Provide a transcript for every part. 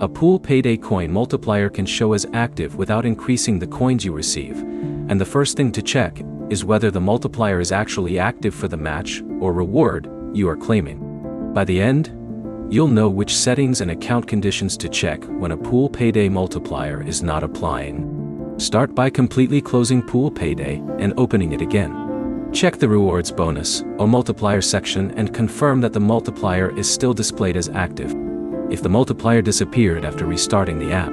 A pool payday coin multiplier can show as active without increasing the coins you receive, and the first thing to check is whether the multiplier is actually active for the match or reward you are claiming. By the end, you'll know which settings and account conditions to check when a pool payday multiplier is not applying. Start by completely closing pool payday and opening it again. Check the rewards bonus or multiplier section and confirm that the multiplier is still displayed as active. If the multiplier disappeared after restarting the app,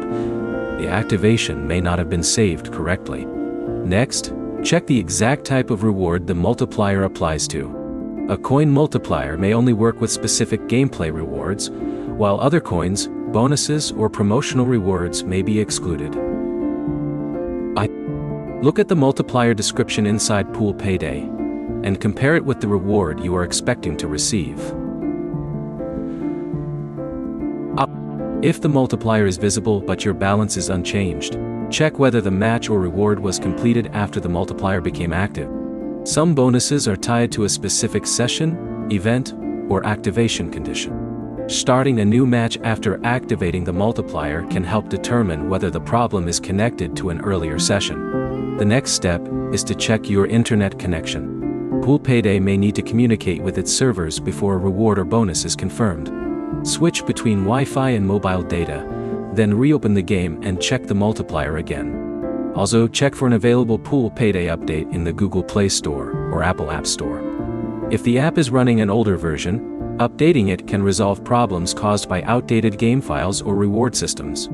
the activation may not have been saved correctly. Next, check the exact type of reward the multiplier applies to. A coin multiplier may only work with specific gameplay rewards, while other coins, bonuses, or promotional rewards may be excluded. Look at the multiplier description inside Pool Payday, and compare it with the reward you are expecting to receive. If the multiplier is visible but your balance is unchanged, check whether the match or reward was completed after the multiplier became active. Some bonuses are tied to a specific session, event, or activation condition. Starting a new match after activating the multiplier can help determine whether the problem is connected to an earlier session. The next step is to check your internet connection. Pool Payday may need to communicate with its servers before a reward or bonus is confirmed. Switch between Wi-Fi and mobile data, then reopen the game and check the multiplier again. Also, check for an available Pool Payday update in the Google Play Store or Apple App Store. If the app is running an older version, updating it can resolve problems caused by outdated game files or reward systems.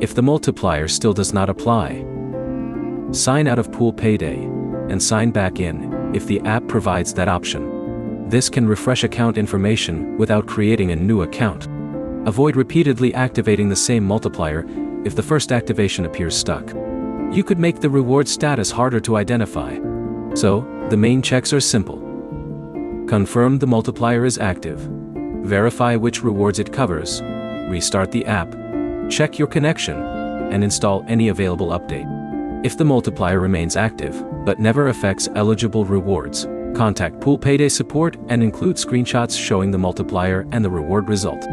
If the multiplier still does not apply, sign out of Pool Payday and sign back in if the app provides that option. This can refresh account information without creating a new account. Avoid repeatedly activating the same multiplier if the first activation appears stuck. You could make the reward status harder to identify. So, the main checks are simple. Confirm the multiplier is active. Verify which rewards it covers. Restart the app. Check your connection, and install any available update. If the multiplier remains active, but never affects eligible rewards, contact Pool Payday support and include screenshots showing the multiplier and the reward result.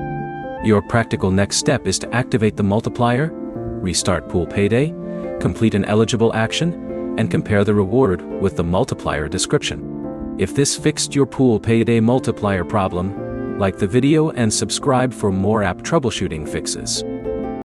Your practical next step is to activate the multiplier, restart Pool Payday, complete an eligible action, and compare the reward with the multiplier description. If this fixed your Pool Payday multiplier problem, like the video and subscribe for more app troubleshooting fixes.